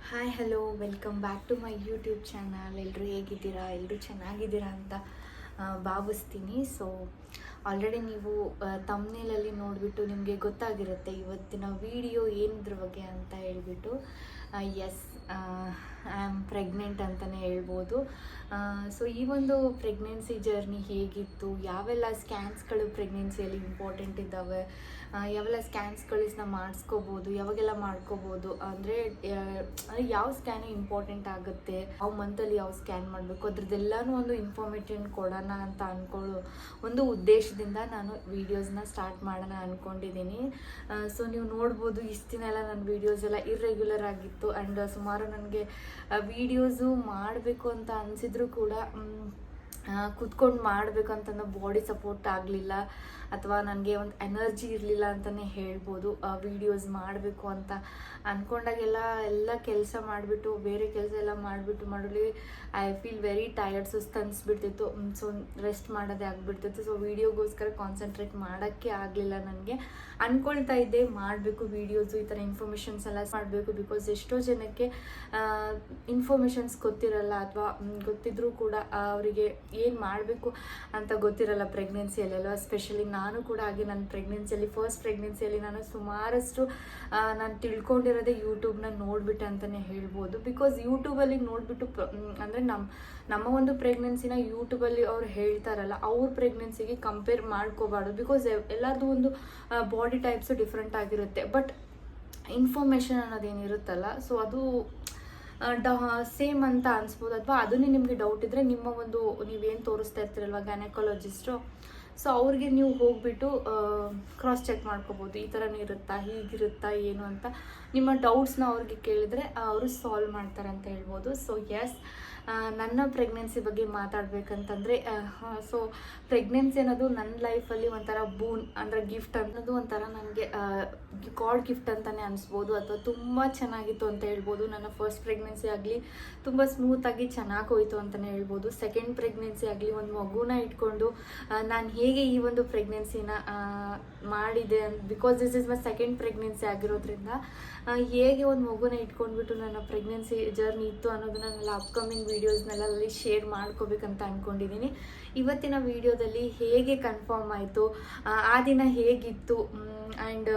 Hi hello welcome back to my YouTube channel. ಎಲ್ಲರೂ ಹೇಗಿದ್ದೀರಾ? ಎಲ್ಲರೂ ಚೆನ್ನಾಗಿದ್ದೀರಾ ಅಂತ ಭಾವಿಸ್ತೀನಿ. ಸೊ ಆಲ್ರೆಡಿ ನೀವು ತಮ್ನೇಲಲ್ಲಿ ನೋಡಿಬಿಟ್ಟು ನಿಮಗೆ ಗೊತ್ತಾಗಿರುತ್ತೆ ಇವತ್ತಿನ ವಿಡಿಯೋ ಏನಿದ್ರ ಬಗ್ಗೆ ಅಂತ ಹೇಳ್ಬಿಟ್ಟು. ಎಸ್, ಐ ಆಮ್ ಪ್ರೆಗ್ನೆಂಟ್ ಅಂತಲೇ ಹೇಳ್ಬೋದು. ಸೊ ಈ ಒಂದು ಪ್ರೆಗ್ನೆನ್ಸಿ ಜರ್ನಿ ಹೇಗಿತ್ತು, ಯಾವೆಲ್ಲ ಸ್ಕ್ಯಾನ್ಸ್ಗಳು ಪ್ರೆಗ್ನೆನ್ಸಿಯಲ್ಲಿ ಇಂಪಾರ್ಟೆಂಟ್ ಇದ್ದಾವೆ, ಯಾವೆಲ್ಲ ಸ್ಕ್ಯಾನ್ಸ್ಗಳನ್ನ ಮಾಡಿಸ್ಕೋಬೋದು, ಯಾವಾಗೆಲ್ಲ ಮಾಡ್ಕೋಬೋದು, ಅಂದರೆ ಯಾವ ಸ್ಕ್ಯಾನು ಇಂಪಾರ್ಟೆಂಟ್ ಆಗುತ್ತೆ, ಯಾವ ಮಂತಲ್ಲಿ ಯಾವ ಸ್ಕ್ಯಾನ್ ಮಾಡಬೇಕು, ಅದ್ರದ್ದೆಲ್ಲನೂ ಒಂದು ಇನ್ಫಾರ್ಮೇಷನ್ ಕೊಡೋಣ ಅಂತ ಅಂದ್ಕೊಳ್ಳೋ ಒಂದು ಉದ್ದೇಶದಿಂದ ನಾನು ವೀಡಿಯೋಸ್ನ ಸ್ಟಾರ್ಟ್ ಮಾಡೋಣ ಅಂದ್ಕೊಂಡಿದ್ದೀನಿ. ಸೊ ನೀವು ನೋಡ್ಬೋದು, ಇಷ್ಟು ದಿನ ಎಲ್ಲ ನನ್ನ ವೀಡಿಯೋಸ್ ಎಲ್ಲ ಇರ್ರೆಗ್ಯುಲರ್ ಆಗಿತ್ತು. ಆ್ಯಂಡ್ ಸುಮಾರು ನನಗೆ ವೀಡಿಯೋಸು ಮಾಡಬೇಕು ಅಂತ ಅನಿಸಿದ್ರು ಕೂಡ ಕೂತ್ಕೊಂಡು ಮಾಡಬೇಕಂತಂದು ಬಾಡಿ ಸಪೋರ್ಟ್ ಆಗಲಿಲ್ಲ, ಅಥವಾ ನನಗೆ ಒಂದು ಎನರ್ಜಿ ಇರಲಿಲ್ಲ ಅಂತಲೇ ಹೇಳ್ಬೋದು. ವೀಡಿಯೋಸ್ ಮಾಡಬೇಕು ಅಂತ ಅಂದ್ಕೊಂಡಾಗೆಲ್ಲ ಕೆಲಸ ಮಾಡಿಬಿಟ್ಟು ಬೇರೆ ಕೆಲಸ ಎಲ್ಲ ಮಾಡಲಿ ಐ ಫೀಲ್ ವೆರಿ ಟಯರ್ಡ್, ಸುಸ್ತು ಅನಿಸ್ಬಿಡ್ತಿತ್ತು. ಸೊ ರೆಸ್ಟ್ ಮಾಡೋದೇ ಆಗಿಬಿಡ್ತಿತ್ತು. ಸೊ ವೀಡಿಯೋಗೋಸ್ಕರ ಕಾನ್ಸಂಟ್ರೇಟ್ ಮಾಡೋಕ್ಕೆ ಆಗಲಿಲ್ಲ. ನನಗೆ ಅಂದ್ಕೊಳ್ತಾ ಇದ್ದೆ ಮಾಡಬೇಕು ವೀಡಿಯೋಸು, ಈ ಥರ ಇನ್ಫಾರ್ಮೇಷನ್ಸ್ ಎಲ್ಲ ಮಾಡಬೇಕು. ಬಿಕಾಸ್ ಎಷ್ಟೋ ಜನಕ್ಕೆ ಇನ್ಫಾರ್ಮೇಷನ್ಸ್ ಗೊತ್ತಿರಲ್ಲ, ಅಥವಾ ಗೊತ್ತಿದ್ರೂ ಕೂಡ ಅವರಿಗೆ ಏನು ಮಾಡಬೇಕು ಅಂತ ಗೊತ್ತಿರಲ್ಲ ಪ್ರೆಗ್ನೆನ್ಸಿಯಲ್ಲೆಲ್ಲ. ಎಸ್ಪೆಷಲಿ ನಾನು ಕೂಡ ಹಾಗೆ ನನ್ನ ಪ್ರೆಗ್ನೆನ್ಸಿಯಲ್ಲಿ, ಫಸ್ಟ್ ಪ್ರೆಗ್ನೆನ್ಸಿಯಲ್ಲಿ ನಾನು ಸುಮಾರಷ್ಟು ನಾನು ತಿಳ್ಕೊಂಡಿರೋದೇ ಯೂಟ್ಯೂಬ್ನ ನೋಡಿಬಿಟ್ಟು ಅಂತಲೇ ಹೇಳ್ಬೋದು. ಬಿಕಾಸ್ ಯೂಟ್ಯೂಬಲ್ಲಿ ನೋಡಿಬಿಟ್ಟು ಅಂದರೆ ನಮ್ಮ ಒಂದು ಪ್ರೆಗ್ನೆನ್ಸಿನ ಯೂಟ್ಯೂಬಲ್ಲಿ ಅವ್ರು ಹೇಳ್ತಾರಲ್ಲ, ಅವ್ರ ಪ್ರೆಗ್ನೆನ್ಸಿಗೆ ಕಂಪೇರ್ ಮಾಡ್ಕೋಬಾರ್ದು. ಬಿಕಾಸ್ ಎಲ್ಲರದು ಒಂದು ಬಾಡಿ ಟೈಪ್ಸು ಡಿಫ್ರೆಂಟ್ ಆಗಿರುತ್ತೆ. ಬಟ್ ಇನ್ಫಾರ್ಮೇಷನ್ ಅನ್ನೋದೇನಿರುತ್ತಲ್ಲ, ಸೊ ಅದು ಸೇಮ್ ಅಂತ ಅನಿಸ್ಬೋದು. ಅಥವಾ ಅದನ್ನೇ ನಿಮಗೆ ಡೌಟ್ ಇದ್ದರೆ ನಿಮ್ಮ ಒಂದು ನೀವೇನು ತೋರಿಸ್ತಾ ಇರ್ತೀರಲ್ವ ಗ್ಯಾನಕಾಲಜಿಸ್ಟು, ಸೊ ಅವ್ರಿಗೆ ನೀವು ಹೋಗ್ಬಿಟ್ಟು ಕ್ರಾಸ್ ಚೆಕ್ ಮಾಡ್ಕೋಬೋದು. ಈ ಥರನೇ ಇರುತ್ತಾ, ಹೀಗಿರುತ್ತಾ, ಏನು ಅಂತ ನಿಮ್ಮ ಡೌಟ್ಸ್ನ ಅವ್ರಿಗೆ ಕೇಳಿದರೆ ಅವರು ಸಾಲ್ವ್ ಮಾಡ್ತಾರೆ ಅಂತ ಹೇಳ್ಬೋದು. ಸೊ ಎಸ್, ನನ್ನ ಪ್ರೆಗ್ನೆನ್ಸಿ ಬಗ್ಗೆ ಮಾತಾಡಬೇಕಂತಂದರೆ, ಸೊ ಪ್ರೆಗ್ನೆನ್ಸಿ ಅನ್ನೋದು ನನ್ನ ಲೈಫಲ್ಲಿ ಒಂಥರ ಬೂನ್ ಅಂದರೆ ಗಿಫ್ಟ್ ಅನ್ನೋದು ಒಂಥರ ನನಗೆ ಗಾಡ್ ಗಿಫ್ಟ್ ಅಂತಲೇ ಅನಿಸ್ಬೋದು. ಅಥವಾ ತುಂಬ ಚೆನ್ನಾಗಿತ್ತು ಅಂತ ಹೇಳ್ಬೋದು. ನನ್ನ ಫಸ್ಟ್ ಪ್ರೆಗ್ನೆನ್ಸಿ ಆಗಲಿ ತುಂಬ ಸ್ಮೂತಾಗಿ ಚೆನ್ನಾಗಿ ಹೋಯಿತು ಅಂತಲೇ ಹೇಳ್ಬೋದು. ಸೆಕೆಂಡ್ ಪ್ರೆಗ್ನೆನ್ಸಿ ಆಗಲಿ ಒಂದು ಮಗುನ ಇಟ್ಕೊಂಡು ನಾನು ಹೇಗೆ ಈ ಒಂದು ಪ್ರೆಗ್ನೆನ್ಸಿನ ಮಾಡಿದೆ, because this is my second pregnancy ಆಗಿರೋದ್ರಿಂದ ಹೇಗೆ ಒಂದು ಮಗುನ ಇಟ್ಕೊಂಡ್ಬಿಟ್ಟು ನನ್ನ ಪ್ರೆಗ್ನೆನ್ಸಿ ಜರ್ನಿ ಇತ್ತು ಅನ್ನೋದನ್ನ ನನ್ನ ಅಪ್ಕಮಿಂಗ್ ವೀಡಿಯೋಸ್ನೆಲ್ಲಲ್ಲಿ ಶೇರ್ ಮಾಡ್ಕೋಬೇಕಂತ ಅಂದ್ಕೊಂಡಿದ್ದೀನಿ. ಇವತ್ತಿನ ವೀಡಿಯೋದಲ್ಲಿ ಹೇಗೆ ಕನ್ಫರ್ಮ್ ಆಯಿತು, ಆ ದಿನ ಹೇಗಿತ್ತು, ಆ್ಯಂಡ್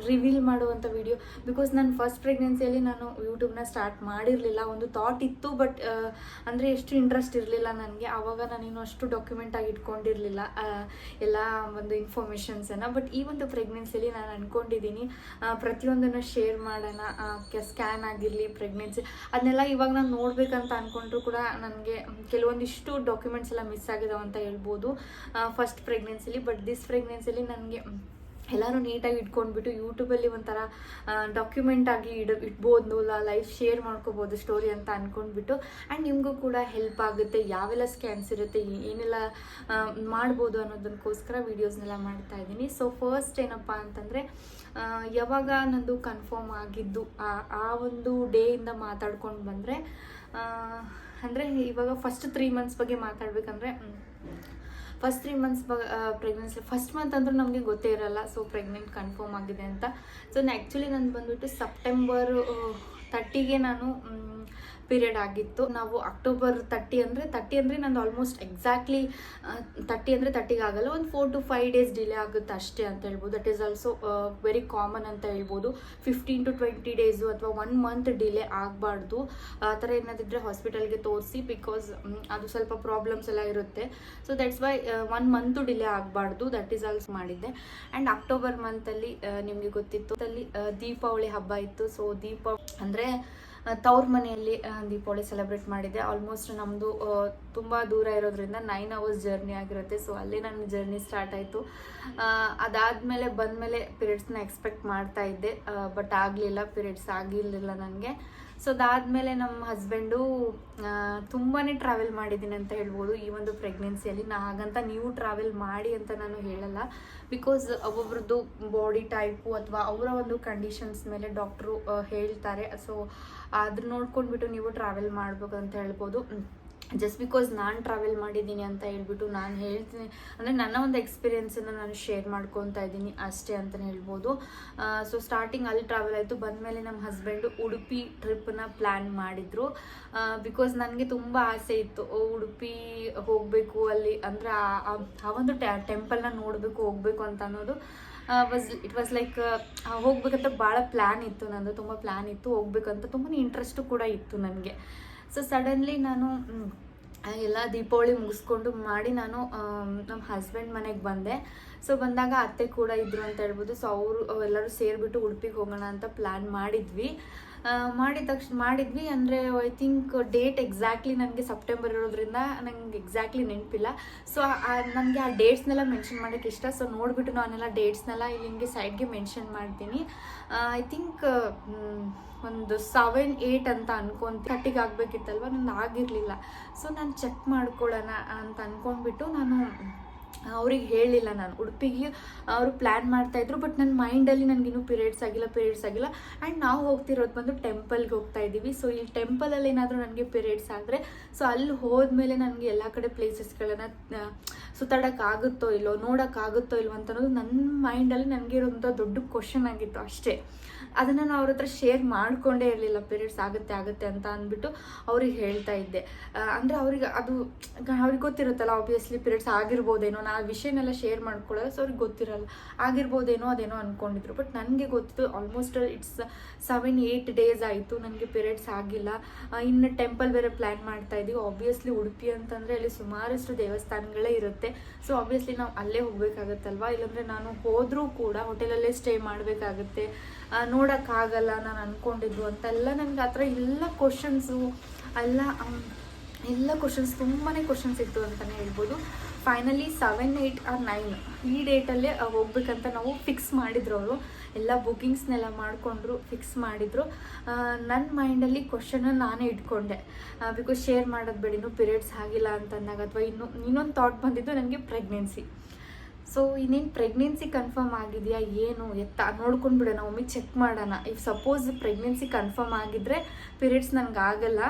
ರಿವೀಲ್ ಮಾಡುವಂಥ ವಿಡಿಯೋ. ಬಿಕಾಸ್ ನಾನು ಫಸ್ಟ್ ಪ್ರೆಗ್ನೆನ್ಸಿಯಲ್ಲಿ ನಾನು ಯೂಟ್ಯೂಬ್ನ ಸ್ಟಾರ್ಟ್ ಮಾಡಿರಲಿಲ್ಲ. ಒಂದು ಥಾಟ್ ಇತ್ತು, ಬಟ್ ಅಂದರೆ ಎಷ್ಟು ಇಂಟ್ರೆಸ್ಟ್ ಇರಲಿಲ್ಲ ನನಗೆ. ಆವಾಗ ನಾನಿನ್ನು ಅಷ್ಟು ಡಾಕ್ಯುಮೆಂಟಾಗಿ ಇಟ್ಕೊಂಡಿರಲಿಲ್ಲ ಎಲ್ಲ ಒಂದು ಇನ್ಫಾರ್ಮೇಷನ್ಸನ್ನು. ಬಟ್ ಈ ಒಂದು ಪ್ರೆಗ್ನೆನ್ಸಿಯಲ್ಲಿ ನಾನು ಅಂದ್ಕೊಂಡಿದ್ದೀನಿ ಪ್ರತಿಯೊಂದನ್ನು ಶೇರ್ ಮಾಡೋಣ. ಸ್ಕ್ಯಾನ್ ಆಗಿರಲಿ, ಪ್ರೆಗ್ನೆನ್ಸಿ ಅದನ್ನೆಲ್ಲ ಇವಾಗ ನಾನು ನೋಡಬೇಕಂತ ಅಂದ್ಕೊಂಡ್ರು ಕೂಡ ನನಗೆ ಕೆಲವೊಂದಿಷ್ಟು ಡಾಕ್ಯುಮೆಂಟ್ಸ್ ಎಲ್ಲ ಮಿಸ್ ಆಗಿದಾವೆ ಅಂತ ಹೇಳ್ಬೋದು ಫಸ್ಟ್ ಪ್ರೆಗ್ನೆನ್ಸಿಲಿ. ಬಟ್ ದಿಸ್ ಪ್ರೆಗ್ನೆನ್ಸಿಲಿ ನನಗೆ ಎಲ್ಲರೂ ನೀಟಾಗಿ ಇಟ್ಕೊಂಡ್ಬಿಟ್ಟು ಯೂಟ್ಯೂಬಲ್ಲಿ ಒಂಥರ ಡಾಕ್ಯುಮೆಂಟಾಗಿ ಇಡ್ಬೋದು, ಲೈಫ್ ಶೇರ್ ಮಾಡ್ಕೋಬೋದು ಸ್ಟೋರಿ ಅಂತ ಅಂದ್ಕೊಂಡ್ಬಿಟ್ಟು. ಆ್ಯಂಡ್ ನಿಮಗೂ ಕೂಡ ಹೆಲ್ಪ್ ಆಗುತ್ತೆ, ಯಾವೆಲ್ಲ ಸ್ಕ್ಯಾನ್ಸ್ ಇರುತ್ತೆ, ಏನೆಲ್ಲ ಮಾಡ್ಬೋದು ಅನ್ನೋದಕ್ಕೋಸ್ಕರ ವೀಡಿಯೋಸ್ನೆಲ್ಲ ಮಾಡ್ತಾಯಿದ್ದೀನಿ. ಸೊ ಫಸ್ಟ್ ಏನಪ್ಪ ಅಂತಂದರೆ, ಯಾವಾಗ ನಂದು ಕನ್ಫರ್ಮ್ ಆಗಿದ್ದು ಆ ಒಂದು ಡೇಯಿಂದ ಮಾತಾಡ್ಕೊಂಡು ಬಂದರೆ, ಅಂದರೆ ಇವಾಗ ಫಸ್ಟ್ 3 months ಬಗ್ಗೆ ಮಾತಾಡಬೇಕಂದ್ರೆ, first 3 months pregnancy first month ಅಂದರೂ ನಮಗೆ ಗೊತ್ತೇ ಇರಲ್ಲ ಸೊ ಪ್ರೆಗ್ನೆಂಟ್ ಕನ್ಫರ್ಮ್ ಆಗಿದೆ ಅಂತ. ಸೊ ಆ್ಯಕ್ಚುಲಿ ನಾನು ಬಂದುಬಿಟ್ಟು ಸೆಪ್ಟೆಂಬರ್ 30ಗೆ ನಾನು ಪೀರಿಯಡ್ ಆಗಿತ್ತು. ನಾವು ಅಕ್ಟೋಬರ್ 30 ಅಂದರೆ ನಂದು ಆಲ್ಮೋಸ್ಟ್ ಎಕ್ಸಾಕ್ಟ್ಲಿ 30 ಅಂದರೆ 30ಗೆ ಆಗಲ್ಲ, ಒಂದು 4 to 5 days ಡಿಲೇ ಆಗುತ್ತೆ ಅಷ್ಟೇ ಅಂತ ಹೇಳ್ಬೋದು. That is also very common ಅಂತ ಹೇಳ್ಬೋದು. 15 to 20 days ಅಥವಾ 1 month ಡಿಲೇ ಆಗಬಾರ್ದು. ಆ ಥರ ಏನಾದಿದ್ರೆ ಹಾಸ್ಪಿಟಲ್ಗೆ ತೋರಿಸಿ, ಬಿಕಾಸ್ ಅದು ಸ್ವಲ್ಪ ಪ್ರಾಬ್ಲಮ್ಸ್ ಎಲ್ಲ ಇರುತ್ತೆ. So that's why 1 month delay ಆಗಬಾರ್ದು. ದಟ್ ಈಸ್ ಆಲ್ಸೋ ಮಾಡಿದ್ದೆ. ಆ್ಯಂಡ್ ಅಕ್ಟೋಬರ್ ಮಂತಲ್ಲಿ ನಿಮಗೆ ಗೊತ್ತಿತ್ತು, ಅಲ್ಲಿ ದೀಪಾವಳಿ ಹಬ್ಬ ಇತ್ತು. ಸೊ ಅಂದರೆ ತವ್ರ ಮನೆಯಲ್ಲಿ ದೀಪಾವಳಿ ಸೆಲೆಬ್ರೇಟ್ ಮಾಡಿದ್ದೆ. ಆಲ್ಮೋಸ್ಟ್ ನಮ್ಮದು ತುಂಬ ದೂರ ಇರೋದ್ರಿಂದ 9 hours ಜರ್ನಿ ಆಗಿರುತ್ತೆ. ಸೊ ಅಲ್ಲೇ ನನ್ನ ಜರ್ನಿ ಸ್ಟಾರ್ಟ್ ಆಯಿತು. ಅದಾದಮೇಲೆ ಬಂದಮೇಲೆ ಪೀರಿಯಡ್ಸ್ನ ಎಕ್ಸ್ಪೆಕ್ಟ್ ಮಾಡ್ತಾ ಇದ್ದೆ, ಬಟ್ ಆಗಲಿಲ್ಲ, ಪೀರಿಯಡ್ಸ್ ಆಗಿರಲಿಲ್ಲ ನನಗೆ. ಸೊ ಅದಾದಮೇಲೆ ನಮ್ಮ ಹಸ್ಬೆಂಡು ತುಂಬಾ ಟ್ರಾವೆಲ್ ಮಾಡಿದ್ದೀನಿ ಅಂತ ಹೇಳ್ಬೋದು ಈ ಒಂದು ಪ್ರೆಗ್ನೆನ್ಸಿಯಲ್ಲಿ. ಹಾಗಂತ ನೀವು ಟ್ರಾವೆಲ್ ಮಾಡಿ ಅಂತ ನಾನು ಹೇಳಲ್ಲ, ಬಿಕಾಸ್ ಒಬ್ಬೊಬ್ರದ್ದು ಬಾಡಿ ಟೈಪು ಅಥವಾ ಅವರ ಒಂದು ಕಂಡೀಷನ್ಸ್ ಮೇಲೆ ಡಾಕ್ಟ್ರು ಹೇಳ್ತಾರೆ. ಸೊ ಅದನ್ನ ನೋಡ್ಕೊಂಡ್ಬಿಟ್ಟು ನೀವು ಟ್ರಾವೆಲ್ ಮಾಡ್ಬೇಕು ಅಂತ ಹೇಳ್ಬೋದು. ಜಸ್ಟ್ ಬಿಕಾಸ್ ನಾನು ಟ್ರಾವೆಲ್ ಮಾಡಿದ್ದೀನಿ ಅಂತ ಹೇಳ್ಬಿಟ್ಟು ನಾನು ಹೇಳ್ತೀನಿ, ಅಂದರೆ ನನ್ನ ಒಂದು ಎಕ್ಸ್ಪೀರಿಯೆನ್ಸನ್ನು ನಾನು ಶೇರ್ ಮಾಡ್ಕೊತಾ ಇದ್ದೀನಿ ಅಷ್ಟೇ ಅಂತಲೇ ಹೇಳ್ಬೋದು. ಸೊ ಸ್ಟಾರ್ಟಿಂಗ್ ಅಲ್ಲಿ ಟ್ರಾವೆಲ್ ಆಯಿತು. ಬಂದಮೇಲೆ ನಮ್ಮ ಹಸ್ಬೆಂಡು ಉಡುಪಿ ಟ್ರಿಪ್ಪನ್ನ ಪ್ಲ್ಯಾನ್ ಮಾಡಿದರು. ಬಿಕಾಸ್ ನನಗೆ ತುಂಬ ಆಸೆ ಇತ್ತು ಉಡುಪಿ ಹೋಗಬೇಕು, ಅಲ್ಲಿ ಅಂದರೆ ಆ ಒಂದು ಟೆಂಪಲ್ನ ನೋಡಬೇಕು, ಹೋಗಬೇಕು ಅಂತ ಅನ್ನೋದು ಇಟ್ ವಾಸ್ ಲೈಕ್ ಹೋಗ್ಬೇಕಂತ ಭಾಳ ಪ್ಲ್ಯಾನ್ ಇತ್ತು ನಂದು, ತುಂಬ ಪ್ಲ್ಯಾನ್ ಇತ್ತು ಹೋಗ್ಬೇಕಂತ, ತುಂಬಾ ಇಂಟ್ರೆಸ್ಟು ಕೂಡ ಇತ್ತು ನನಗೆ. ಸೊ ಸಡನ್ಲಿ ನಾನು ಎಲ್ಲ ದೀಪಾವಳಿ ಮುಗಿಸ್ಕೊಂಡು ಮಾಡಿ ನಾನು ನಮ್ಮ ಹಸ್ಬೆಂಡ್ ಮನೆಗೆ ಬಂದೆ. ಸೊ ಬಂದಾಗ ಅತ್ತೆ ಕೂಡ ಇದ್ದರು ಅಂತ ಹೇಳ್ಬೋದು. ಸೊ ಅವರು ಎಲ್ಲರೂ ಸೇರಿಬಿಟ್ಟು ಉಡುಪಿಗೆ ಹೋಗೋಣ ಅಂತ ಪ್ಲ್ಯಾನ್ ಮಾಡಿದ್ವಿ. ಮಾಡಿದ್ವಿ ಅಂದರೆ ಐ ಥಿಂಕ್ ಡೇಟ್ ಎಕ್ಸಾಕ್ಟ್ಲಿ ನನಗೆ ಸೆಪ್ಟೆಂಬರ್ ಇರೋದ್ರಿಂದ ನಂಗೆ ಎಕ್ಸಾಕ್ಟ್ಲಿ ನೆನಪಿಲ್ಲ. ಸೊ ನನಗೆ ಆ ಡೇಟ್ಸ್ನೆಲ್ಲ ಮೆನ್ಷನ್ ಮಾಡೋಕ್ಕೆ ಇಷ್ಟ. ಸೊ ನೋಡಿಬಿಟ್ಟು ನಾನೆಲ್ಲ ಡೇಟ್ಸ್ನೆಲ್ಲ ಇಲ್ಲಿ ಹಿಂಗೆ ಸೈಡ್ಗೆ ಮೆನ್ಷನ್ ಮಾಡ್ತೀನಿ. ಐ ಥಿಂಕ್ ಒಂದು 7-8 ಅಂತ ಅನ್ಕೊಂತ 30ಗೆ ಆಗಬೇಕಿತ್ತಲ್ವ, ನಂದು ಆಗಿರಲಿಲ್ಲ. ಸೊ ನಾನು ಚೆಕ್ ಮಾಡ್ಕೊಳ್ಳೋಣ ಅಂತ ಅಂದ್ಕೊಂಡ್ಬಿಟ್ಟು ನಾನು ಅವ್ರಿಗೆ ಹೇಳಿಲ್ಲ. ನಾನು ಉಡುಪಿಗೆ ಅವರು ಪ್ಲ್ಯಾನ್ ಮಾಡ್ತಾಯಿದ್ರು, ಬಟ್ ನನ್ನ ಮೈಂಡಲ್ಲಿ ನನಗಿನ್ನೂ ಪೀರಿಯಡ್ಸ್ ಆಗಿಲ್ಲ ಆ್ಯಂಡ್ ನಾವು ಹೋಗ್ತಿರೋದು ಬಂದು ಟೆಂಪಲ್ಗೆ ಹೋಗ್ತಾ ಇದ್ದೀವಿ. ಸೊ ಈ ಟೆಂಪಲಲ್ಲಿ ಏನಾದರೂ ನನಗೆ ಪೀರಿಯಡ್ಸ್ ಆದರೆ ಸೊ ಅಲ್ಲಿ ಹೋದ್ಮೇಲೆ ನನಗೆ ಎಲ್ಲ ಕಡೆ ಪ್ಲೇಸಸ್ಗಳನ್ನು ಸುತ್ತಾಡೋಕ್ಕಾಗುತ್ತೋ ಇಲ್ಲೋ, ನೋಡೋಕ್ಕಾಗುತ್ತೋ ಇಲ್ವೋ ಅಂತ ಅನ್ನೋದು ನನ್ನ ಮೈಂಡಲ್ಲಿ ನನಗೆ ಇರೋಂಥ ದೊಡ್ಡ ಕ್ವಶನ್ ಆಗಿತ್ತು ಅಷ್ಟೇ. ಅದನ್ನು ನಾನು ಅವ್ರ ಹತ್ರ ಶೇರ್ ಮಾಡಿಕೊಂಡೇ ಇರಲಿಲ್ಲ, ಪೀರಿಯಡ್ಸ್ ಆಗುತ್ತೆ ಅಂತ ಅಂದ್ಬಿಟ್ಟು ಅವ್ರಿಗೆ ಹೇಳ್ತಾ ಇದ್ದೆ. ಅಂದರೆ ಅವ್ರಿಗೆ ಗೊತ್ತಿರುತ್ತಲ್ಲ, ಆಬ್ವಿಯಸ್ಲಿ ಪೀರಿಯಡ್ಸ್ ಆಗಿರ್ಬೋದೇನೋ, ನಾನು ವಿಷಯನೆಲ್ಲ ಶೇರ್ ಮಾಡ್ಕೊಳ್ಳೋದು. ಸೊ ಅವ್ರಿಗೆ ಗೊತ್ತಿರಲ್ಲ, ಆಗಿರ್ಬೋದೇನೋ ಅದೇನೋ ಅಂದ್ಕೊಂಡಿದ್ರು. ಬಟ್ ನನಗೆ ಗೊತ್ತು ಆಲ್ಮೋಸ್ಟ್ ಇಟ್ಸ್ 7-8 ಡೇಸ್ ಆಯಿತು ನನಗೆ ಪೀರಿಯಡ್ಸ್ ಆಗಿಲ್ಲ. ಇನ್ನು ಟೆಂಪಲ್ ಬೇರೆ ಪ್ಲ್ಯಾನ್ ಮಾಡ್ತಾ ಇದ್ದೀವಿ. ಆಬ್ವಿಯಸ್ಲಿ ಉಡುಪಿ ಅಂತಂದರೆ ಅಲ್ಲಿ ಸುಮಾರಷ್ಟು ದೇವಸ್ಥಾನಗಳೇ ಇರುತ್ತೆ. ಸೊ ಆಬ್ವಿಯಸ್ಲಿ ನಾವು ಅಲ್ಲೇ ಹೋಗಬೇಕಾಗತ್ತಲ್ವ, ಇಲ್ಲಾಂದರೆ ನಾನು ಹೋದರೂ ಕೂಡ ಹೋಟೆಲಲ್ಲೇ ಸ್ಟೇ ಮಾಡಬೇಕಾಗುತ್ತೆ, ನೋಡೋಕ್ಕಾಗಲ್ಲ ನಾನು ಅಂದ್ಕೊಂಡಿದ್ದು ಅಂತೆಲ್ಲ ನನಗೆ ಆ ಥರ ಎಲ್ಲ ಕ್ವಶನ್ಸು ಎಲ್ಲ ಕ್ವಶನ್ಸ್ ತುಂಬಾ ಕ್ವಶನ್ಸ್ ಇತ್ತು ಅಂತಲೇ ಹೇಳ್ಬೋದು. ಫೈನಲಿ 7, 8 or 9 ಈ ಡೇಟಲ್ಲೇ ಹೋಗ್ಬೇಕಂತ ನಾವು ಫಿಕ್ಸ್ ಮಾಡಿದ್ರು. ಅವರು ಎಲ್ಲ ಬುಕ್ಕಿಂಗ್ಸ್ನೆಲ್ಲ ಮಾಡಿಕೊಂಡ್ರು, ಫಿಕ್ಸ್ ಮಾಡಿದರು. ನನ್ನ ಮೈಂಡಲ್ಲಿ ಕ್ವಶನ್ನ ನಾನೇ ಇಟ್ಕೊಂಡೆ, ಬಿಕಾಸ್ ಶೇರ್ ಮಾಡೋದು ಬೇಡ, ಇನ್ನೂ ಪೀರಿಯಡ್ಸ್ ಆಗಿಲ್ಲ ಅಂತಂದಾಗ, ಅಥವಾ ಇನ್ನೊಂದು ಥಾಟ್ ಬಂದಿದ್ದು ನನಗೆ ಪ್ರೆಗ್ನೆನ್ಸಿ. ಸೊ ಇನ್ನೇನು ಪ್ರೆಗ್ನೆನ್ಸಿ ಕನ್ಫರ್ಮ್ ಆಗಿದೆಯಾ ಏನು ಎತ್ತ ನೋಡ್ಕೊಂಡು ಬಿಡೋಣ, ಒಮ್ಮೆ ಚೆಕ್ ಮಾಡೋಣ. ಇಫ್ ಸಪೋಸ್ ಪ್ರೆಗ್ನೆನ್ಸಿ ಕನ್ಫರ್ಮ್ ಆಗಿದ್ದರೆ ಪೀರಿಯಡ್ಸ್ ನನಗೆ ಆಗಲ್ಲ,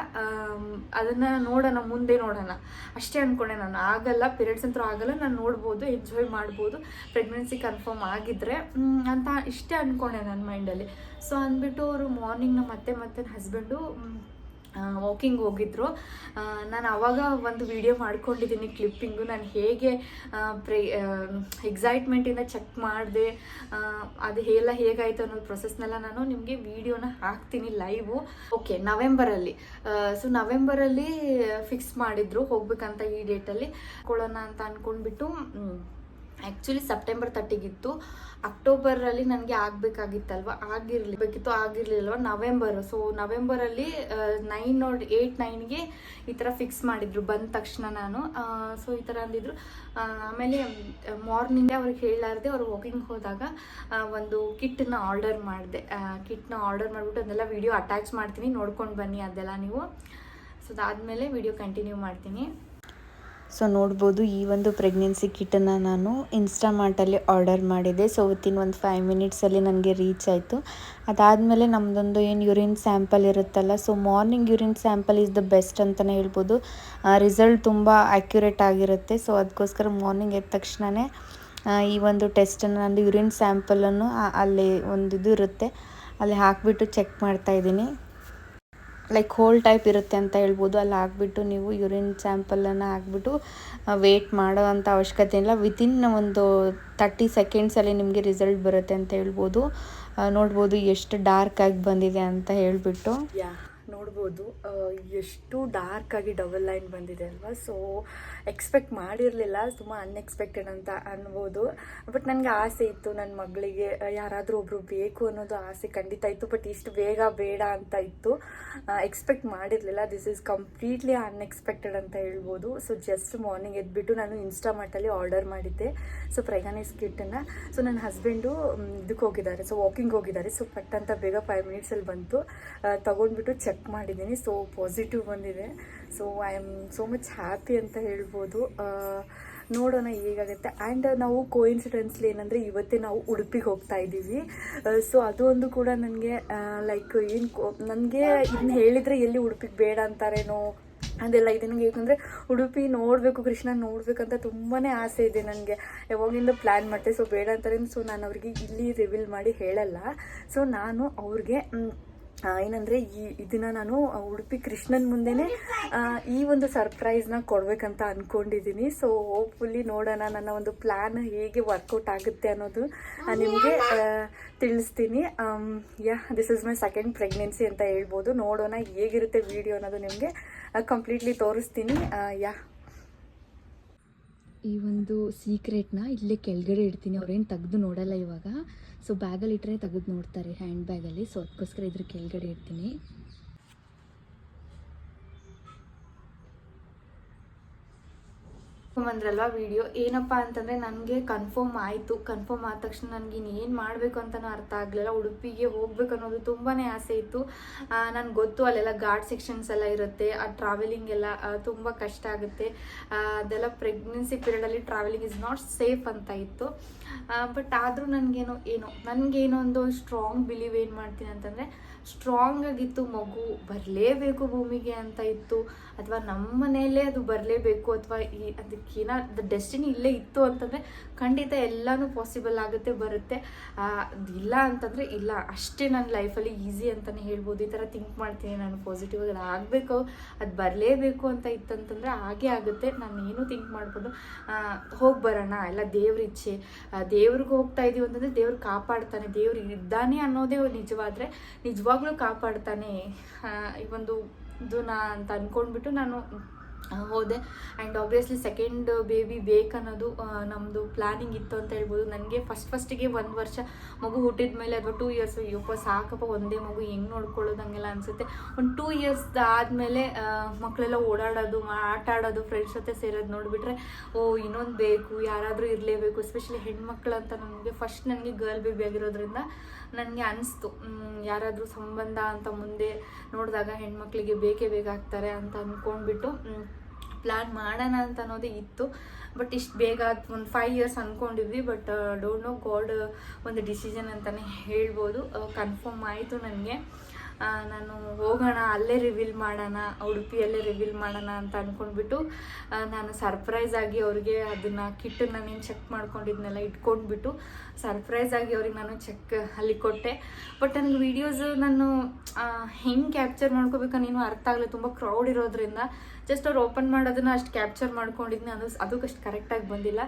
ಅದನ್ನು ನೋಡೋಣ, ಮುಂದೆ ನೋಡೋಣ ಅಷ್ಟೇ ಅಂದ್ಕೊಂಡೆ ನಾನು. ಆಗಲ್ಲ, ಪೀರಿಯಡ್ಸ್ ಅಂತೂ ಆಗಲ್ಲ, ನಾನು ನೋಡ್ಬೋದು, ಎಂಜಾಯ್ ಮಾಡ್ಬೋದು ಪ್ರೆಗ್ನೆನ್ಸಿ ಕನ್ಫರ್ಮ್ ಆಗಿದ್ದರೆ ಅಂತ ಇಷ್ಟೇ ಅಂದ್ಕೊಂಡೆ ನನ್ನ ಮೈಂಡಲ್ಲಿ. ಸೊ ಅಂದ್ಬಿಟ್ಟು ಅವರು ಮಾರ್ನಿಂಗ್ ನಮ್ಮ ಮತ್ತೆ ಹಸ್ಬೆಂಡು ವಾಕಿಂಗ್ ಹೋಗಿದ್ರು. ನಾನು ಆವಾಗ ಒಂದು ವಿಡಿಯೋ ಮಾಡ್ಕೊಂಡಿದ್ದೀನಿ ಕ್ಲಿಪ್ಪಿಂಗು, ನಾನು ಹೇಗೆ ಎಕ್ಸೈಟ್ಮೆಂಟಿಂದ ಚೆಕ್ ಮಾಡಿದೆ, ಅದು ಹೇಗಾಯಿತು ಅನ್ನೋದು ಪ್ರೊಸೆಸ್ನೆಲ್ಲ ನಾನು ನಿಮಗೆ ವಿಡಿಯೋನ ಹಾಕ್ತೀನಿ ಲೈವು. ಓಕೆ, ನವೆಂಬರಲ್ಲಿ ಫಿಕ್ಸ್ ಮಾಡಿದ್ರು ಹೋಗ್ಬೇಕಂತ ಈ ಡೇಟಲ್ಲಿ ಕೊಡೋಣ ಅಂತ ಅಂದ್ಕೊಂಡ್ಬಿಟ್ಟು. ಆ್ಯಕ್ಚುಲಿ ಸೆಪ್ಟೆಂಬರ್ 30ಗಿತ್ತು, ಅಕ್ಟೋಬರಲ್ಲಿ ನನಗೆ ಆಗಬೇಕಾಗಿತ್ತಲ್ವ, ಆಗಿರಲಿಲ್ವ ನವೆಂಬರು. ಸೊ ನವೆಂಬರಲ್ಲಿ 9 or 8-9ಗೆ ಈ ಥರ ಫಿಕ್ಸ್ ಮಾಡಿದರು ಬಂದ ತಕ್ಷಣ ನಾನು. ಸೊ ಈ ಥರ ಅಂದಿದ್ರು. ಆಮೇಲೆ ಮಾರ್ನಿಂಗೇ ಅವ್ರಿಗೆ ಹೇಳಾರ್ದೆ ಅವ್ರು ವಾಕಿಂಗ್ ಹೋದಾಗ ಒಂದು ಕಿಟ್ಟನ್ನ ಆರ್ಡರ್ ಮಾಡಿಬಿಟ್ಟು ಅದನ್ನೆಲ್ಲ ವಿಡಿಯೋ ಅಟ್ಯಾಚ್ ಮಾಡ್ತೀನಿ, ನೋಡ್ಕೊಂಡು ಬನ್ನಿ ಅದೆಲ್ಲ ನೀವು. ಸೊ ಅದಾದಮೇಲೆ ವಿಡಿಯೋ ಕಂಟಿನ್ಯೂ ಮಾಡ್ತೀನಿ. ಸೊ ನೋಡ್ಬೋದು, ಈ ಒಂದು ಪ್ರೆಗ್ನೆನ್ಸಿ ಕಿಟ್ಟನ್ನು ನಾನು ಇನ್ಸ್ಟಾಮಾರ್ಟಲ್ಲಿ ಆರ್ಡರ್ ಮಾಡಿದೆ. ಸೊ ವಿತಿನ್ ಒಂದು 5 ಮಿನಿಟ್ಸಲ್ಲಿ ನನಗೆ ರೀಚ್ ಆಯಿತು. ಅದಾದಮೇಲೆ ನಮ್ಮದೊಂದು ಏನು ಯೂರಿನ್ ಸ್ಯಾಂಪಲ್ ಇರುತ್ತಲ್ಲ, so morning urine sample is the best ಅಂತಲೇ ಹೇಳ್ಬೋದು. ರಿಸಲ್ಟ್ ತುಂಬ ಆ್ಯಕ್ಯುರೇಟ್ ಆಗಿರುತ್ತೆ. ಸೊ ಅದಕ್ಕೋಸ್ಕರ ಮಾರ್ನಿಂಗ್ ಎದ್ದ ತಕ್ಷಣವೇ ಈ ಒಂದು ಟೆಸ್ಟನ್ನು, ನಂದು ಯೂರಿನ್ ಸ್ಯಾಂಪಲನ್ನು ಅಲ್ಲಿ ಒಂದು ಇದು ಇರುತ್ತೆ, ಅಲ್ಲಿ ಹಾಕಿಬಿಟ್ಟು ಚೆಕ್ ಮಾಡ್ತಾಯಿದ್ದೀನಿ. ಲೈಕ್ ಹೋಲ್ ಟೈಪ್ ಇರುತ್ತೆ ಅಂತ ಹೇಳ್ಬೋದು. ಅಲ್ಲಿ ಹಾಕ್ಬಿಟ್ಟು ನೀವು ಯೂರಿನ್ ಸ್ಯಾಂಪಲನ್ನು ಹಾಕ್ಬಿಟ್ಟು ವೇಟ್ ಮಾಡೋ ಅಂಥ ಅವಶ್ಯಕತೆ ಇಲ್ಲ. ವಿತಿನ್ ಒಂದು 30 ಸೆಕೆಂಡ್ಸಲ್ಲಿ ನಿಮಗೆ ರಿಸಲ್ಟ್ ಬರುತ್ತೆ ಅಂತ ಹೇಳ್ಬೋದು. ನೋಡ್ಬೋದು ಎಷ್ಟು ಡಾರ್ಕ್ ಆಗಿ ಬಂದಿದೆ ಅಂತ ಹೇಳಿಬಿಟ್ಟು. ನೋಡ್ಬೋದು ಎಷ್ಟು ಡಾರ್ಕಾಗಿ ಡಬಲ್ ಲೈನ್ ಬಂದಿದೆ ಅಲ್ವಾ. ಸೊ ಎಕ್ಸ್ಪೆಕ್ಟ್ ಮಾಡಿರಲಿಲ್ಲ, ತುಂಬ ಅನ್ಎಕ್ಸ್ಪೆಕ್ಟೆಡ್ ಅಂತ ಅನ್ಬೋದು. ಬಟ್ ನನಗೆ ಆಸೆ ಇತ್ತು, ನನ್ನ ಮಗಳಿಗೆ ಯಾರಾದರೂ ಒಬ್ಬರು ಬೇಕು ಅನ್ನೋದು ಆಸೆ ಖಂಡಿತ ಇತ್ತು. ಬಟ್ ಇಷ್ಟು ಬೇಗ ಬೇಡ ಅಂತ ಇತ್ತು, ಎಕ್ಸ್ಪೆಕ್ಟ್ ಮಾಡಿರಲಿಲ್ಲ. ದಿಸ್ ಈಸ್ ಕಂಪ್ಲೀಟ್ಲಿ ಅನ್ಎಕ್ಸ್ಪೆಕ್ಟೆಡ್ ಅಂತ ಹೇಳ್ಬೋದು. ಸೊ ಜಸ್ಟ್ ಮಾರ್ನಿಂಗ್ ಎದ್ಬಿಟ್ಟು ನಾನು ಇನ್ಸ್ಟಾಮಾರ್ಟಲ್ಲಿ ಆರ್ಡರ್ ಮಾಡಿದ್ದೆ ಸೊ ಪ್ರೆಗ್ನೆನ್ಸಿ ಕಿಟ್ಟನ್ನು. ಸೊ ನನ್ನ ಹಸ್ಬೆಂಡು ಇದಕ್ಕೆ ಹೋಗಿದ್ದಾರೆ, ಸೊ ವಾಕಿಂಗ್ ಹೋಗಿದ್ದಾರೆ. ಸೊ ಪಟ್ ಅಂತ ಬೇಗ 5 ಮಿನಿಟ್ಸಲ್ಲಿ ಬಂತು, ತೊಗೊಂಡ್ಬಿಟ್ಟು ಚೆಕ್ ಮಾಡಿದ್ದೀನಿ. ಸೊ ಪಾಸಿಟಿವ್ ಬಂದಿದೆ. So I am so much happy ಅಂತ ಹೇಳ್ಬೋದು. ನೋಡೋಣ ಹೇಗಾಗುತ್ತೆ. ಆ್ಯಂಡ್ ನಾವು ಕೋಇನ್ಸಿಡೆನ್ಸ್ಲಿ ಏನಂದರೆ ಇವತ್ತೇ ನಾವು ಉಡುಪಿಗೆ ಹೋಗ್ತಾ ಇದ್ದೀವಿ. ಸೊ ಅದು ಒಂದು ಕೂಡ ನನಗೆ ಲೈಕ್ ನನಗೆ ಇದನ್ನ ಹೇಳಿದರೆ ಎಲ್ಲಿ ಉಡುಪಿಗೆ ಬೇಡ ಅಂತಾರೇನೋ, ಅದೆಲ್ಲ ಇದೆ ನನಗೆ. ಯಾಕಂದರೆ ಉಡುಪಿ ನೋಡಬೇಕು, ಕೃಷ್ಣ ನೋಡಬೇಕಂತ ತುಂಬಾ ಆಸೆ ಇದೆ ನನಗೆ, ಯಾವಾಗಿಂದ ಪ್ಲ್ಯಾನ್ ಮಾಡ್ತೆ. ಸೊ ಬೇಡ ಅಂತಾರೆ. ಸೊ ನಾನು ಅವ್ರಿಗೆ ಇಲ್ಲಿ ರಿವೀಲ್ ಮಾಡಿ ಹೇಳಲ್ಲ. ಸೊ ನಾನು ಅವ್ರಿಗೆ ಏನಂದರೆ ಇದನ್ನು ನಾನು ಉಡುಪಿ ಕೃಷ್ಣನ ಮುಂದೆನೇ ಈ ಒಂದು ಸರ್ಪ್ರೈಸ್ನ ಕೊಡಬೇಕಂತ ಅಂದ್ಕೊಂಡಿದ್ದೀನಿ. ಸೊ ಹೋಪ್ಫುಲ್ಲಿ ನೋಡೋಣ ನನ್ನ ಒಂದು ಪ್ಲ್ಯಾನ್ ಹೇಗೆ ವರ್ಕೌಟ್ ಆಗುತ್ತೆ ಅನ್ನೋದು ನಿಮಗೆ ತಿಳಿಸ್ತೀನಿ. This is my second pregnancy ಅಂತ ಹೇಳ್ಬೋದು. ನೋಡೋಣ ಹೇಗಿರುತ್ತೆ ವಿಡಿಯೋ ಅನ್ನೋದು ನಿಮಗೆ ಕಂಪ್ಲೀಟ್ಲಿ ತೋರಿಸ್ತೀನಿ. ಈ ಒಂದು ಸೀಕ್ರೆಟ್ನ ಇಲ್ಲೇ ಕೆಳಗಡೆ ಇಡ್ತೀನಿ. ಅವ್ರೇನು ತೆಗೆದು ನೋಡಲ್ಲ ಇವಾಗ. ಸೊ ಬ್ಯಾಗಲ್ಲಿ ಇಟ್ಟರೆ ತೆಗೆದು ನೋಡ್ತಾರೆ, ಹ್ಯಾಂಡ್ ಬ್ಯಾಗಲ್ಲಿ. ಸೊ ಅದಕ್ಕೋಸ್ಕರ ಇದ್ರ ಕೆಳಗಡೆ ಇಡ್ತೀನಿ. ಬಂದ್ರಲ್ವ ವಿಡಿಯೋ ಏನಪ್ಪ ಅಂತಂದರೆ ನನಗೆ ಕನ್ಫರ್ಮ್ ಆಯಿತು. ಕನ್ಫರ್ಮ್ ಆದ ತಕ್ಷಣ ನನಗೆ ಇನ್ನೇನು ಮಾಡಬೇಕು ಅಂತಲೂ ಅರ್ಥ ಆಗಲಿಲ್ಲ. ಉಡುಪಿಗೆ ಹೋಗ್ಬೇಕು ಅನ್ನೋದು ತುಂಬಾ ಆಸೆ ಇತ್ತು. ನನಗೆ ಗೊತ್ತು ಅಲ್ಲೆಲ್ಲ ಘಾಟ್ ಸೆಕ್ಷನ್ಸ್ ಎಲ್ಲ ಇರುತ್ತೆ, ಆ ಟ್ರಾವೆಲಿಂಗ್ ಎಲ್ಲ ತುಂಬ ಕಷ್ಟ ಆಗುತ್ತೆ. ಅದೆಲ್ಲ ಪ್ರೆಗ್ನೆನ್ಸಿ ಪೀರಿಯಡಲ್ಲಿ ಟ್ರಾವೆಲಿಂಗ್ ಇಸ್ ನಾಟ್ ಸೇಫ್ ಅಂತ ಇತ್ತು. ಬಟ್ ಆದರೂ ನನಗೇನೋ ಒಂದು ಸ್ಟ್ರಾಂಗ್ ಬಿಲೀವ್ ಏನು ಮಾಡ್ತೀನಿ ಅಂತಂದರೆ, ಸ್ಟ್ರಾಂಗ್ ಆಗಿತ್ತು ಮಗು ಬರಲೇಬೇಕು ಭೂಮಿಗೆ ಅಂತ ಇತ್ತು, ಅಥವಾ ನಮ್ಮ ಮನೆಯಲ್ಲೇ ಅದು ಬರಲೇಬೇಕು, ಅಥವಾ ಅದಕ್ಕೇನೋ ಡೆಸ್ಟಿನಿ ಇಲ್ಲೇ ಇತ್ತು ಅಂತಂದರೆ ಖಂಡಿತ ಎಲ್ಲನೂ ಪಾಸಿಬಲ್ ಆಗುತ್ತೆ, ಬರುತ್ತೆ. ಇಲ್ಲ ಅಂತಂದರೆ ಇಲ್ಲ, ಅಷ್ಟೇ ನನ್ನ ಲೈಫಲ್ಲಿ ಈಸಿ ಅಂತಲೇ ಹೇಳ್ಬೋದು. ಈ ಥರ ಥಿಂಕ್ ಮಾಡ್ತೀನಿ ನಾನು ಪಾಸಿಟಿವ್ ಆಗಿ. ಅದು ಆಗಬೇಕು, ಅದು ಬರಲೇಬೇಕು ಅಂತ ಇತ್ತಂತಂದರೆ ಹಾಗೇ ಆಗುತ್ತೆ. ನಾನು ಏನೂ ಥಿಂಕ್ ಮಾಡ್ಬೋದು, ಹೋಗಿ ಬರೋಣ, ಎಲ್ಲ ದೇವ್ರ ಇಚ್ಛೆ. ದೇವ್ರಿಗೆ ಹೋಗ್ತಾ ಇದೀವಿ ಅಂತಂದರೆ ದೇವ್ರು ಕಾಪಾಡ್ತಾನೆ. ದೇವ್ರು ಇದ್ದಾನೆ ಅನ್ನೋದೇ ನಿಜವಾದರೆ ನಿಜವಾಗ್ಲೂ ಕಾಪಾಡ್ತಾನೆ ಈ ಒಂದು ಇದನ್ನ ಅಂತ ಅಂದ್ಕೊಂಡ್ಬಿಟ್ಟು ನಾನು ಹೋದೆ. ಆ್ಯಂಡ್ ಆಬ್ವಿಯಸ್ಲಿ ಸೆಕೆಂಡ್ ಬೇಬಿ ಬೇಕನ್ನೋದು ನಮ್ಮದು ಪ್ಲ್ಯಾನಿಂಗ್ ಇತ್ತು ಅಂತ ಹೇಳ್ಬೋದು. ನನಗೆ ಫಸ್ಟಿಗೆ 1 ವರ್ಷ ಮಗು ಹುಟ್ಟಿದ ಮೇಲೆ ಅಥವಾ 2 ಇಯರ್ಸ್ ಯಪ್ಪ ಸಾಕಪ್ಪ ಒಂದೇ ಮಗು ಹೆಂಗೆ ನೋಡ್ಕೊಳ್ಳೋದು ಹಂಗೆಲ್ಲ ಅನಿಸುತ್ತೆ. ಒಂದು 2 ಇಯರ್ಸ್ ಆದಮೇಲೆ ಮಕ್ಕಳೆಲ್ಲ ಓಡಾಡೋದು, ಆಟ ಆಡೋದು, ಫ್ರೆಂಡ್ಸ್ ಜೊತೆ ಸೇರೋದು ನೋಡಿಬಿಟ್ರೆ ಇನ್ನೊಂದು ಬೇಕು, ಯಾರಾದರೂ ಇರಲೇಬೇಕು. ಎಸ್ಪೆಷಲಿ ಹೆಣ್ಮಕ್ಳು ಅಂತ ನನಗೆ ಗರ್ಲ್ ಬೇಬಿ ಆಗಿರೋದ್ರಿಂದ ನನಗೆ ಅನಿಸ್ತು, ಯಾರಾದರೂ ಸಂಬಂಧ ಅಂತ ಮುಂದೆ ನೋಡಿದಾಗ ಹೆಣ್ಮಕ್ಳಿಗೆ ಬೇಕೇ ಬೇಕಾಗ್ತಾರೆ ಅಂತ ಅಂದ್ಕೊಂಡ್ಬಿಟ್ಟು ಪ್ಲ್ಯಾನ್ ಮಾಡೋಣ ಅಂತ ಅನ್ನೋದೇ ಇತ್ತು. ಬಟ್ ಇಷ್ಟು ಬೇಗ ಒಂದು 5 ಇಯರ್ಸ್ ಅಂದ್ಕೊಂಡಿದ್ವಿ. ಬಟ್ ಡೋಂಟ್ ನೋ, ಗಾಡ್ ಒಂದು ಡಿಸಿಷನ್ ಅಂತಲೇ ಹೇಳ್ಬೋದು. ಕನ್ಫರ್ಮ್ ಆಯಿತು ನನಗೆ. ನಾನು ಹೋಗೋಣ, ಅಲ್ಲೇ ರಿವೀಲ್ ಮಾಡೋಣ, ಉಡುಪಿಯಲ್ಲೇ ರಿವೀಲ್ ಮಾಡೋಣ ಅಂತ ಅಂದ್ಕೊಂಡ್ಬಿಟ್ಟು ನಾನು ಸರ್ಪ್ರೈಸ್ ಆಗಿ ಅವ್ರಿಗೆ ಅದನ್ನು ಕಿಟ್ಟನ್ನು ನಾನು ಚೆಕ್ ಮಾಡ್ಕೊಂಡಿದ್ನೆಲ್ಲ ಇಟ್ಕೊಂಡ್ಬಿಟ್ಟು ಸರ್ಪ್ರೈಸ್ ಆಗಿ ಅವ್ರಿಗೆ ನಾನು ಚೆಕ್ ಅಲ್ಲಿ ಕೊಟ್ಟೆ. ಬಟ್ ನನಗೆ ವೀಡಿಯೋಸು ನಾನು ಹೆಂಗೆ ಕ್ಯಾಪ್ಚರ್ ಮಾಡ್ಕೋಬೇಕನ್ನೇನು ಅರ್ಥ ಆಗಲ್ಲ, ತುಂಬ ಕ್ರೌಡ್ ಇರೋದ್ರಿಂದ. ಜಸ್ಟ್ ಅವ್ರು ಓಪನ್ ಮಾಡೋದನ್ನ ಅಷ್ಟು ಕ್ಯಾಪ್ಚರ್ ಮಾಡ್ಕೊಂಡಿದ್ನಿ, ಅದಕ್ಕಷ್ಟು ಕರೆಕ್ಟಾಗಿ ಬಂದಿಲ್ಲ.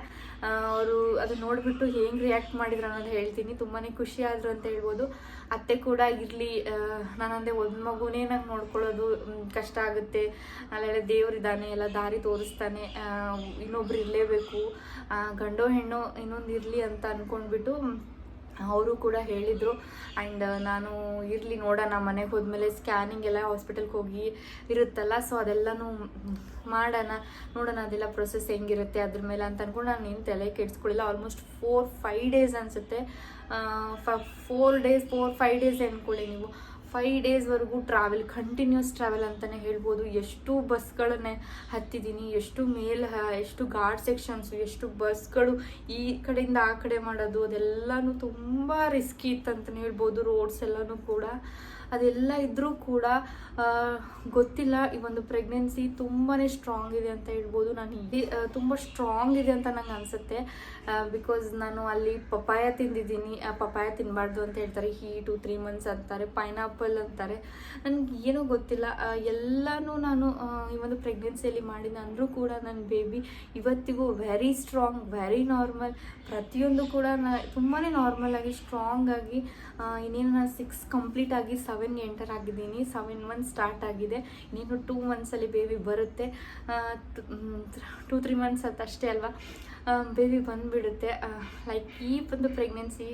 ಅವರು ಅದು ನೋಡಿಬಿಟ್ಟು ಹೆಂಗೆ ರಿಯಾಕ್ಟ್ ಮಾಡಿದ್ರು ಅನ್ನೋದು ಹೇಳ್ತೀನಿ. ತುಂಬಾ ಖುಷಿ ಆದರು ಅಂತ ಹೇಳ್ಬೋದು. ಅತ್ತೆ ಕೂಡ ಇರಲಿ, ನಾನಂದರೆ ಒಂದು ಮಗುನೇ ನಂಗೆ ನೋಡ್ಕೊಳ್ಳೋದು ಕಷ್ಟ ಆಗುತ್ತೆ, ಅಲ್ಲೆಲ್ಲ ದೇವರಿದ್ದಾನೆ, ಎಲ್ಲ ದಾರಿ ತೋರಿಸ್ತಾನೆ, ಇನ್ನೊಬ್ರು ಇರಲೇಬೇಕು, ಗಂಡೋ ಹೆಣ್ಣು ಇನ್ನೊಂದು ಇರಲಿ ಅಂತ ಅಂದ್ಕೊಂಡ್ಬಿಟ್ಟು ಅವರು ಕೂಡ ಹೇಳಿದರು. ಆ್ಯಂಡ್ ನಾನು ಇರಲಿ ನೋಡೋಣ, ಮನೆಗೆ ಹೋದ್ಮೇಲೆ ಸ್ಕ್ಯಾನಿಂಗ್ ಎಲ್ಲ ಹಾಸ್ಪಿಟಲ್ಗೆ ಹೋಗಿ ಇರುತ್ತಲ್ಲ, ಸೊ ಅದೆಲ್ಲನೂ ಮಾಡೋಣ, ನೋಡೋಣ ಅದೆಲ್ಲ ಪ್ರೊಸೆಸ್ ಹೆಂಗಿರುತ್ತೆ ಅದ್ರ ಮೇಲೆ ಅಂತ ಅಂದ್ಕೊಂಡು ನಾನು ಏನು ತಲೆ ಕೆಡಿಸ್ಕೊಳ್ಳಿಲ್ಲ. ಆಲ್ಮೋಸ್ಟ್ 4-5 ಡೇಸ್ ಅನಿಸುತ್ತೆ, 4-5 ಡೇಸ್ ಅಂದ್ಕೊಳ್ಳಿ ನೀವು. 5 ಡೇಸ್ವರೆಗೂ ಟ್ರಾವೆಲ್, ಕಂಟಿನ್ಯೂಸ್ ಟ್ರಾವೆಲ್ ಅಂತಲೇ ಹೇಳ್ಬೋದು. ಎಷ್ಟು ಬಸ್ಗಳನ್ನೇ ಹತ್ತಿದ್ದೀನಿ, ಎಷ್ಟು ಘಾಟ್ ಸೆಕ್ಷನ್ಸು, ಎಷ್ಟು ಬಸ್ಗಳು ಈ ಕಡೆಯಿಂದ ಆ ಕಡೆ ಮಾಡೋದು, ಅದೆಲ್ಲನೂ ತುಂಬ ರಿಸ್ಕಿ ಇತ್ತಂತಲೇ ಹೇಳ್ಬೋದು. ರೋಡ್ಸ್ ಎಲ್ಲನೂ ಕೂಡ ಅದೆಲ್ಲ ಇದ್ದರೂ ಕೂಡ ಗೊತ್ತಿಲ್ಲ, ಈ ಒಂದು ಪ್ರೆಗ್ನೆನ್ಸಿ ತುಂಬಾ ಸ್ಟ್ರಾಂಗ್ ಇದೆ ಅಂತ ಹೇಳ್ಬೋದು. ನಾನು ತುಂಬ ಸ್ಟ್ರಾಂಗ್ ಇದೆ ಅಂತ ನಂಗೆ ಅನಿಸುತ್ತೆ. ಬಿಕಾಸ್ ನಾನು ಅಲ್ಲಿ ಪಪಾಯ ತಿಂದಿದ್ದೀನಿ. ಪಪಾಯ ತಿನ್ನಬಾರ್ದು ಅಂತ ಹೇಳ್ತಾರೆ, ಹೀಟು 3 ಮಂತ್ಸ್ ಅಂತಾರೆ, ಪೈನಾಪಲ್ ಅಂತಾರೆ, ನನಗೆ ಏನೂ ಗೊತ್ತಿಲ್ಲ. ಎಲ್ಲನೂ ನಾನು ಈ ಒಂದು ಪ್ರೆಗ್ನೆನ್ಸಿಯಲ್ಲಿ ಮಾಡಿದ ಅಂದರೂ ಕೂಡ ನನ್ನ ಬೇಬಿ ಇವತ್ತಿಗೂ ವೆರಿ ಸ್ಟ್ರಾಂಗ್, ವೆರಿ ನಾರ್ಮಲ್. ಪ್ರತಿಯೊಂದು ಕೂಡ ತುಂಬಾ ನಾರ್ಮಲ್ ಆಗಿ ಸ್ಟ್ರಾಂಗ್ ಆಗಿ, ಇನ್ನೇನು ನಾನು 6 ಕಂಪ್ಲೀಟ್ ಆಗಿ 7ಗೆ ಎಂಟರ್ ಆಗಿದ್ದೀನಿ. 7 ಮಂತ್ಸ್ ಸ್ಟಾರ್ಟ್ ಆಗಿದೆ. ಇನ್ನೇನು 2 ಮಂತ್ಸಲ್ಲಿ ಬೇಬಿ ಬರುತ್ತೆ. 2-3 ಮಂತ್ಸ್ ಅಷ್ಟೇ ಅಲ್ವಾ, ಬೇಬಿ ಬಂದುಬಿಡುತ್ತೆ. ಲೈಕ್ ಈ ಒಂದು ಪ್ರೆಗ್ನೆನ್ಸಿ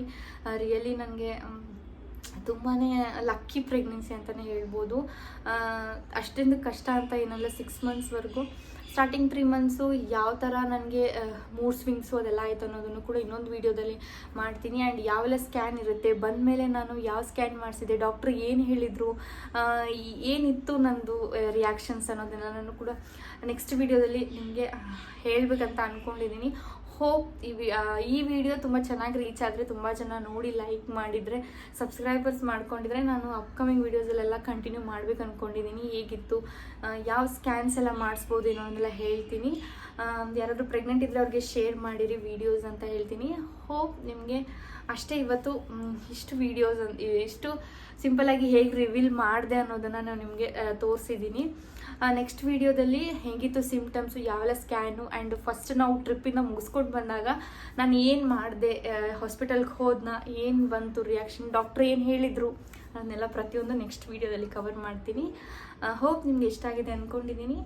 ರಿಯಲಿ ನನಗೆ ತುಂಬಾ ಲಕ್ಕಿ ಪ್ರೆಗ್ನೆನ್ಸಿ ಅಂತಲೇ ಹೇಳ್ಬೋದು. ಅಷ್ಟೊಂದು ಕಷ್ಟ ಅಂತ ಏನಲ್ಲ. 6 ಮಂತ್ಸ್ವರೆಗೂ ಸ್ಟಾರ್ಟಿಂಗ್ 3 ಮಂತ್ಸು ಯಾವ ಥರ ನನಗೆ ಮೂಡ್ ಸ್ವಿಂಗ್ಸು ಅದೆಲ್ಲ ಆಯಿತು ಅನ್ನೋದನ್ನು ಕೂಡ ಇನ್ನೊಂದು ವೀಡಿಯೋದಲ್ಲಿ ಮಾಡ್ತೀನಿ. ಆ್ಯಂಡ್ ಯಾವೆಲ್ಲ ಸ್ಕ್ಯಾನ್ ಇರುತ್ತೆ, ಬಂದಮೇಲೆ ನಾನು ಯಾವ ಸ್ಕ್ಯಾನ್ ಮಾಡಿಸಿದೆ, ಡಾಕ್ಟ್ರು ಏನು ಹೇಳಿದರು, ಏನಿತ್ತು ನನ್ನದು ರಿಯಾಕ್ಷನ್ಸ್ ಅನ್ನೋದನ್ನು ನಾನು ಕೂಡ ನೆಕ್ಸ್ಟ್ ವೀಡಿಯೋದಲ್ಲಿ ನಿಮಗೆ ಹೇಳಬೇಕಂತ ಅಂದ್ಕೊಂಡಿದ್ದೀನಿ. ಹೋಪ್ ಈ ವಿಡಿಯೋ ತುಂಬ ಚೆನ್ನಾಗಿ ರೀಚ್ ಆದರೆ, ತುಂಬ ಜನ ನೋಡಿ ಲೈಕ್ ಮಾಡಿದರೆ, ಸಬ್ಸ್ಕ್ರೈಬರ್ಸ್ ಮಾಡ್ಕೊಂಡಿದ್ರೆ ನಾನು ಅಪ್ಕಮಿಂಗ್ ವೀಡಿಯೋಸಲ್ಲೆಲ್ಲ ಕಂಟಿನ್ಯೂ ಮಾಡ್ಬೇಕು ಅಂದ್ಕೊಂಡಿದ್ದೀನಿ. ಹೇಗಿತ್ತು, ಯಾವ ಸ್ಕ್ಯಾನ್ಸ್ ಎಲ್ಲ ಮಾಡಿಸ್ಬೋದು ಅನ್ನೋದೆಲ್ಲ ಹೇಳ್ತೀನಿ. ಯಾರಾದರೂ ಪ್ರೆಗ್ನೆಂಟ್ ಇದ್ದರೆ ಅವ್ರಿಗೆ ಶೇರ್ ಮಾಡಿರಿ ವೀಡಿಯೋಸ್ ಅಂತ ಹೇಳ್ತೀನಿ. ಹೋಪ್ ನಿಮಗೆ ಅಷ್ಟೇ. ಇವತ್ತು ಇಷ್ಟು ವೀಡಿಯೋಸ್ ಇಷ್ಟು ಸಿಂಪಲಾಗಿ ಹೇಗೆ ರಿವೀಲ್ ಮಾಡಿದೆ ಅನ್ನೋದನ್ನು ನಾನು ನಿಮಗೆ ತೋರಿಸಿದ್ದೀನಿ. ನೆಕ್ಸ್ಟ್ ವೀಡಿಯೋದಲ್ಲಿ ಹೇಗಿತ್ತು ಸಿಮ್ಟಮ್ಸು, ಯಾವೆಲ್ಲ ಸ್ಕ್ಯಾನು, ಆ್ಯಂಡ್ ಫಸ್ಟ್ ನಾವು ಟ್ರಿಪ್ಪಿಂದ ಮುಗಿಸ್ಕೊಂಡು ಬಂದಾಗ ನಾನು ಏನು ಮಾಡಿದೆ, ಹಾಸ್ಪಿಟಲ್ಗೆ ಹೋದ್ನ, ಏನು ಬಂತು ರಿಯಾಕ್ಷನ್, ಡಾಕ್ಟ್ರ್ ಏನು ಹೇಳಿದರು, ಅದನ್ನೆಲ್ಲ ಪ್ರತಿಯೊಂದು ನೆಕ್ಸ್ಟ್ ವೀಡಿಯೋದಲ್ಲಿ ಕವರ್ ಮಾಡ್ತೀನಿ. ಹೋಪ್ ನಿಮ್ಗೆ ಇಷ್ಟ ಆಗಿದೆ ಅಂದ್ಕೊಂಡಿದ್ದೀನಿ.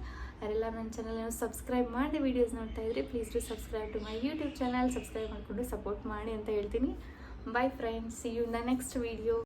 ಯಾರೆಲ್ಲ ನನ್ನ ಚಾನಲ್ನ ಸಬ್ಸ್ಕ್ರೈಬ್ ಮಾಡಿ ವೀಡಿಯೋಸ್ ನೋಡ್ತಾ ಇದ್ರಿ, please to subscribe to my YouTube channel. Subscribe ಮಾಡಿಕೊಂಡು ಸಪೋರ್ಟ್ ಮಾಡಿ ಅಂತ ಹೇಳ್ತೀನಿ. Bye friends, see you in the next video.